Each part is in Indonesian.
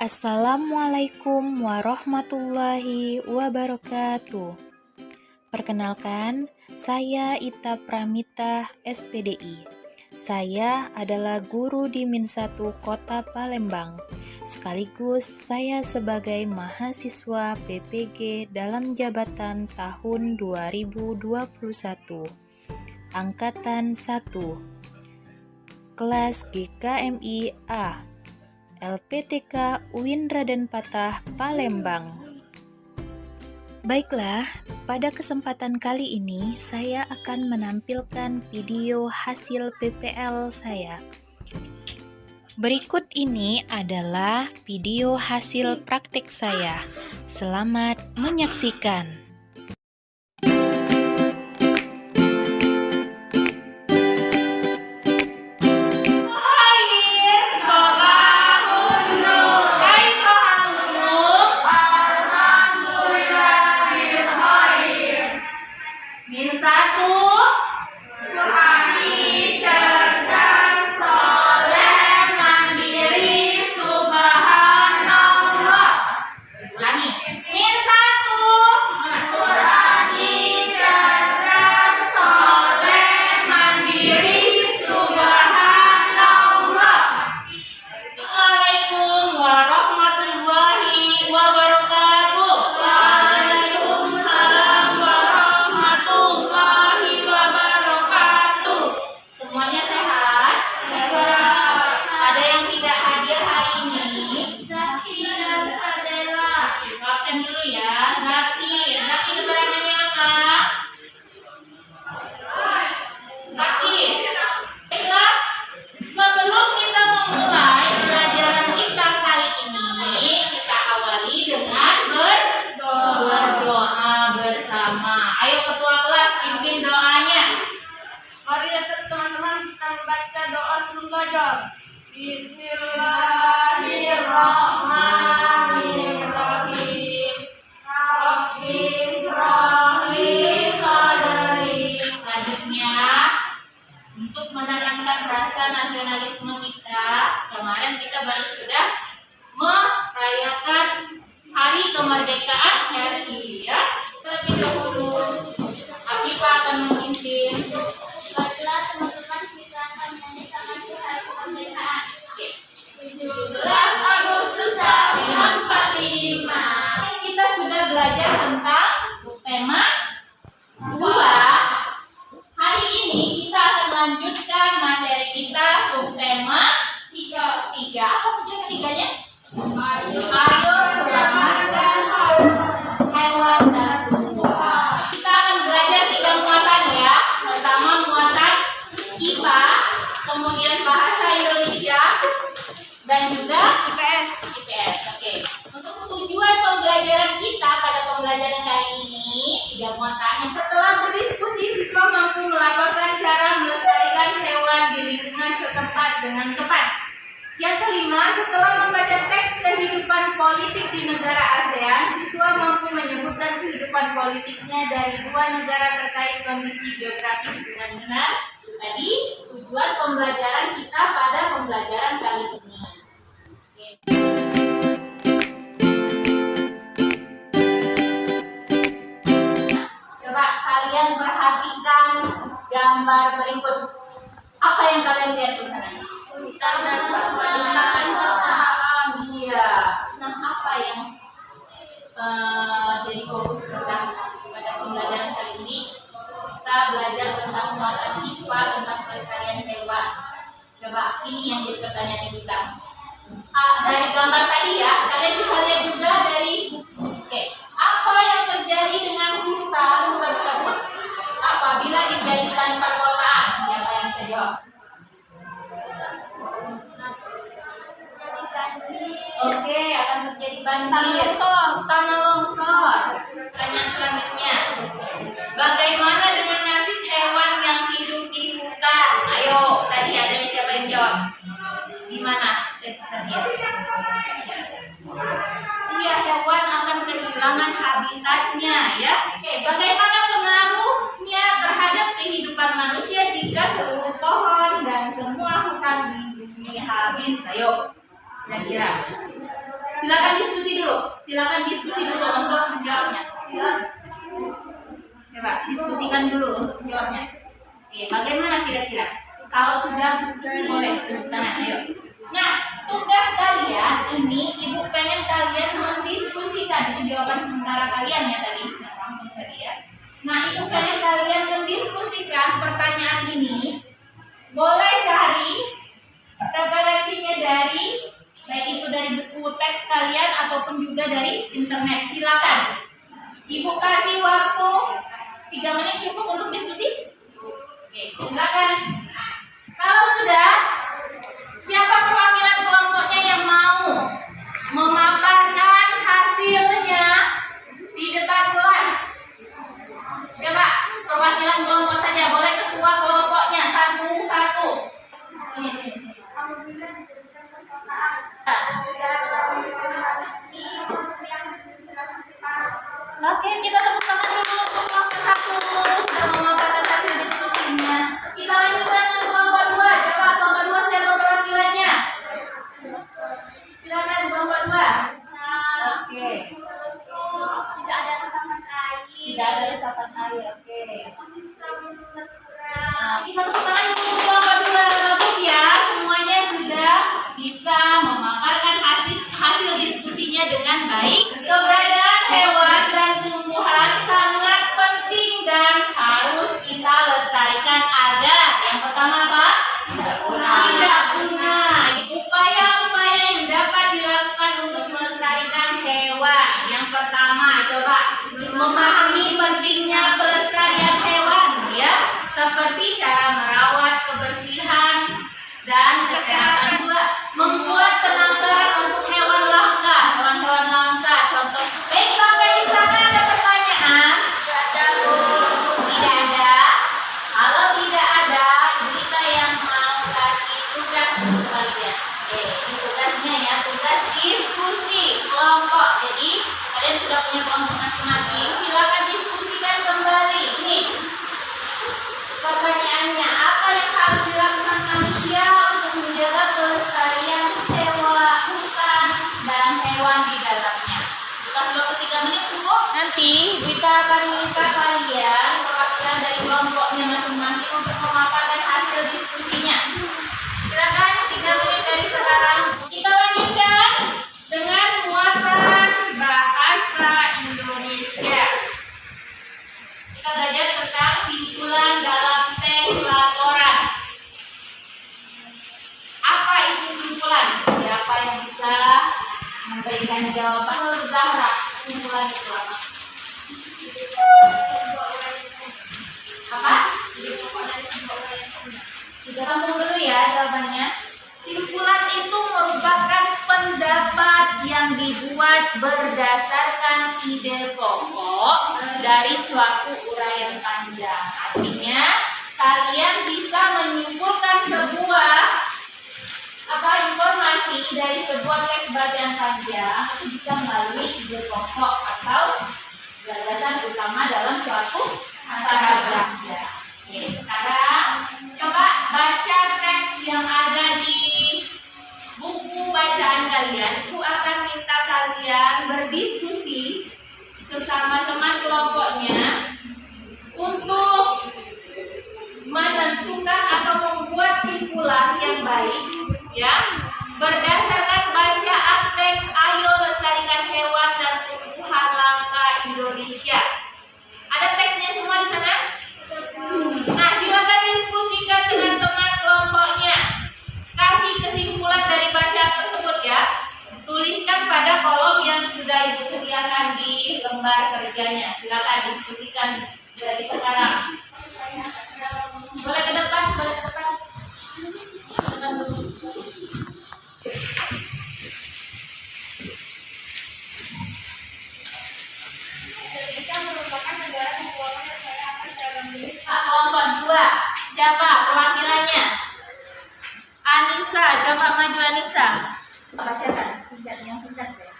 Assalamualaikum warahmatullahi wabarakatuh. Perkenalkan, saya Ita Pramita, SPDI. Saya adalah guru di Min 1 Kota Palembang. Sekaligus saya sebagai mahasiswa PPG dalam jabatan tahun 2021. Angkatan 1. Kelas GKMI A. LPTK UIN Raden Patah, Palembang. Baiklah, pada kesempatan kali ini saya akan menampilkan video hasil PPL saya. Berikut ini adalah video hasil praktik saya. Selamat menyaksikan. Ayo ketua kelas pimpin doanya. Mari ya teman-teman kita membaca doa sebelum belajar. Bismillahirrahmanirrahim. Rabbi shrahli sadri. Selanjutnya, untuk menanamkan rasa nasionalisme kita, kemarin kita baru sudah merayakan Hari Kemerdekaan RI, ya. Terlebih dahulu, Akifah akan memimpin. baiklah teman-teman kita akan menyanyikan lagu Hari Kemerdekaan. 17 Agustus tahun 45. Kita sudah belajar tentang tema 2. Hari ini kita akan lanjutkan materi kita subtema 3. Apa saja ketiganya? Ayo selamatkan hewan dan tumbuhan. Kita akan belajar 3 muatan, ya. Pertama muatan IPA, kemudian bahasa Indonesia, dan juga IPS. Oke. Untuk tujuan pembelajaran kita pada pembelajaran kali ini 3 muatan. Setelah berdiskusi, siswa mampu melaporkan cara melestarikan hewan di lingkungan setempat dengan tepat. Yang kelima, setelah membaca teks kehidupan politik di negara ASEAN, siswa mampu menyebutkan kehidupan politiknya dari 2 negara terkait kondisi geografis dengan benar. Itu tadi tujuan pembelajaran kita pada pembelajaran kali ini. Coba kalian perhatikan gambar berikut. Apa yang kalian lihat di sana? Hutan dan perbukitan terhalang. Iya. Nah, apa yang jadi fokus kita pada pembelajaran kali ini? Kita belajar tentang muatan IPA, tentang pelestarian hewan. Coba ini yang jadi pertanyaan kita. Dari gambar tadi, ya, kalian bisa lihat juga dari oke. Apa yang terjadi dengan hutan tersebut apabila dijadikan perkotaan? Siapa yang bisa jawab? Oke, akan terjadi banjir, tanah longsor. Pertanyaan selanjutnya, bagaimana dengan nasib hewan yang hidup di hutan? Ayo, tadi ada siapa yang jawab? Gimana? Iya, hewan akan kehilangan habitatnya, ya. Oke, bagaimana pengaruhnya terhadap kehidupan manusia jika seluruh pohon dan semua hutan di dunia habis? Ayo, kira-kira Silakan diskusi dulu. Silakan diskusi dulu untuk menjawabnya. Coba diskusikan dulu untuk menjawabnya. Oke, bagaimana kira-kira? Kalau sudah diskusi boleh tepuk tangan, ayo. Nah, tugas kalian ini ibu pengen kalian mendiskusikan, itu jawaban sementara kalian ya tadi, langsung tadi ya. Nah, ibu pengen kalian mendiskusikan pertanyaan ini. Boleh cari referensinya dari baik itu dari buku teks kalian ataupun juga dari internet. Silakan. Ibu kasih waktu 3 menit cukup untuk diskusi. Oke, silakan. Kalau sudah, siapa perwakilan kelompoknya yang mau memaparkan hasilnya di depan kelas? Coba perwakilan kelompok saja, boleh ketua kelompoknya satu-satu. Sini, sini. Oke, kita tepuk tangan dulu untuk kelompok 1 sudah memaparkan hasil diskusinya. Kita lanjutkan ke kelompok 2. Coba kelompok 2 siapa perwakilannya? Silakan kelompok 2. Oke. Terus tuh tidak ada resapan air. Tidak ada resapan air. Oke. Ekosistem berkurang. Nah, kita tepuk tangan dulu untuk kelompok 2. Bagus ya, semuanya sudah bisa memaparkan hasil diskusinya dengan baik. Keberadaan hewan dan tumbuhan sangat penting dan harus kita lestarikan agar yang pertama apa? Tidak punah. Upaya-upaya yang dapat dilakukan untuk melestarikan hewan. Yang pertama, coba memahami pentingnya pelestarian hewan ya, seperti cara merawat kebersihan dan kesehatan juga, membuat penangkaran untuk hewan langka, hewan-hewan langka. Contoh, baik sampai di sana ada pertanyaan? Tidak ada. Kalau tidak ada, kita yang mau kasih tugas untuk kalian. Oke, ini tugasnya ya, tugas diskusi kelompok. Jadi kalian sudah punya kelompok masing-masing, silakan diskusikan kembali. Ini pertanyaannya, apa yang harus dilakukan manusia untuk menjaga pelestarian hewan, hutan, dan hewan di dalamnya? Dikasih waktu 3 menit cukup. Nanti kita akan minta kalian perwakilan dari kelompoknya masing-masing untuk memaparkan hasil diskusinya. Silakan 3 menit dari sekarang. Kita lanjutkan dengan muatan bahasa Indonesia. Kita belajar tentang simpulan dalam teks laporan. Apa itu simpulan? Siapa yang bisa memberikan jawaban? Zahra, simpulan itu apa? Apa? Kita tampung dulu ya jawabannya. Simpulan itu merupakan pendapat yang dibuat berdasarkan ide pokok dari suatu uraian panjang. Artinya, kalian bisa menyimpulkan sebuah informasi dari sebuah teks bacaan panjang itu bisa melalui ide pokok atau gagasan utama dalam suatu paragraf. Oke, sekarang coba baca teks yang ada di buku bacaan kalian. Aku akan minta kalian berdiskusi sesama teman kelompoknya untuk menentukan atau membuat simpulan yang baik ya, berdasarkan bacaan teks Ayo Lestarikan Hewan dan Tumbuhan Langka Indonesia. Ada teksnya semua di sana? Nah, silakan diskusikan dengan teman kelompoknya. Kasih kesimpulan dari bacaan tersebut ya. Tuliskan pada kolom yang sudah Ibu sediakan di lembar kerjanya. Silakan diskusikan dari sekarang. Boleh ke depan, boleh ke depan. Depan dulu. Indonesia merupakan negara kepulauan yang kaya akan ragam jenis. Kelompok 2. Siapa perwakilannya? Anissa, coba maju Anissa. Bacakan singkat yang singkat ya.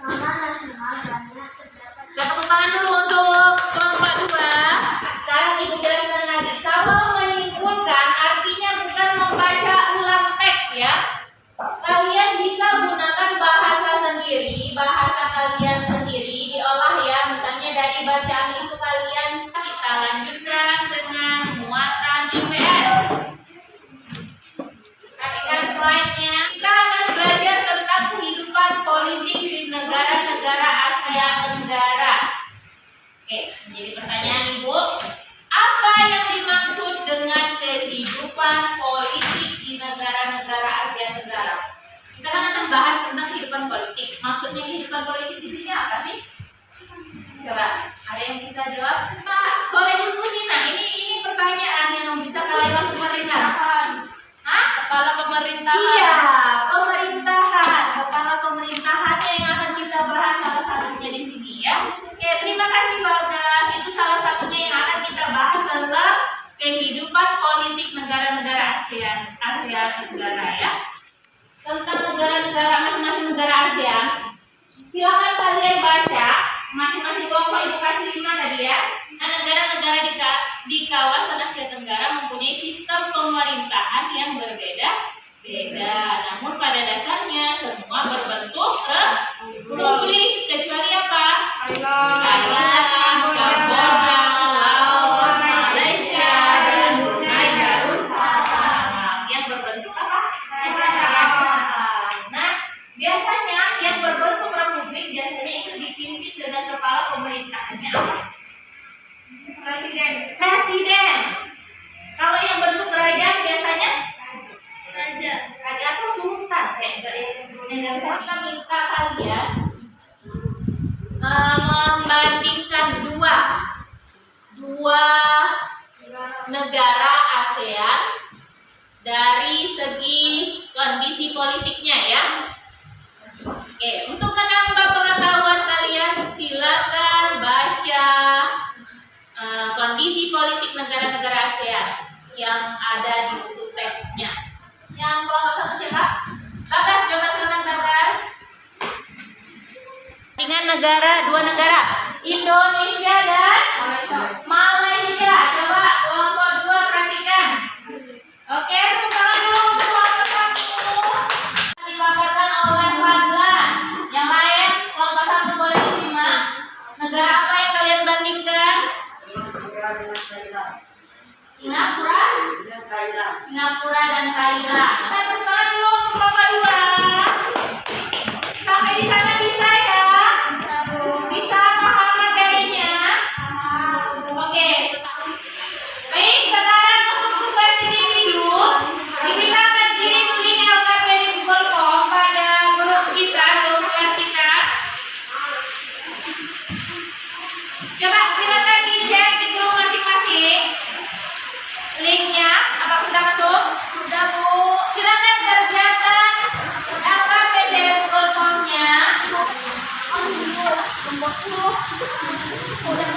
Taman nasional banyak terdapat. Tepuk tangan dulu untuk kelompok 2. Sekarang Ibu jelaskan lagi. Kalau menyimpulkan artinya bukan membaca ulang teks Maksudnya kehidupan politik di sini apa sih? Coba, ada yang bisa jawab? Pak, boleh diskusi. Nah, ini pertanyaan yang bisa kalian langsung Pemerintahan. Hah? Kepala pemerintahan. Iya, pemerintahan. Kepala pemerintahannya yang akan kita bahas salah satunya di sini ya. Oke, terima kasih Bagas. Itu salah satunya yang akan kita bahas dalam kehidupan politik negara-negara ASEAN negara ya. Tentang negara-negara masing-masing negara ASEAN. Silakan kalian baca masing-masing kelompok ibu kasih 5 tadi ya. Nah, negara-negara di kawasan Asia Tenggara mempunyai sistem pemerintahan yang berbeda-beda. Namun pada dasarnya semua berbentuk republik kecuali apa? Thailand, Kamboja, Laos, Malaysia, dan Brunei Darussalam. Yang berbentuk apa? Nah, biasanya yang berbentuk republik biasanya itu dipimpin dengan kepala pemerintahannya apa? Presiden. Kalau yang bentuk kerajaan biasanya raja atau sultan kayak dari Brunei Darussalam. Kita minta kalian membandingkan dua negara ASEAN dari segi kondisi politiknya ya. Oke, untuk menambah pengetahuan kalian silakan baca kondisi politik negara-negara ASEAN yang ada di buku teksnya. Yang kelompok satu siapa? Bagas, coba silakan Bagas. Dengan dua negara, Indonesia dan Malaysia. Coba kelompok 2 perhatikan. Oke, tepuk tangan dulu untuk kelompok 1. Dipaparkan oleh Fadlan. Yang lain, kelompok 1 boleh disimak. Negara apa yang kalian bandingkan? Singapura dan Thailand. Tepuk tangan dulu untuk kelompok 2. Sampai di sana bisa ya? Bisa paham materinya? Oke. Baik, sekarang untuk tugas individu, kita akan kirim link LKP di Google Form pada grup kelas kita. Coba silakan dicek di grup masing-masing. Linknya, apakah sudah masuk? Sudah, Bu. Silakan kerjakan LKP di Google Form-nya. Udah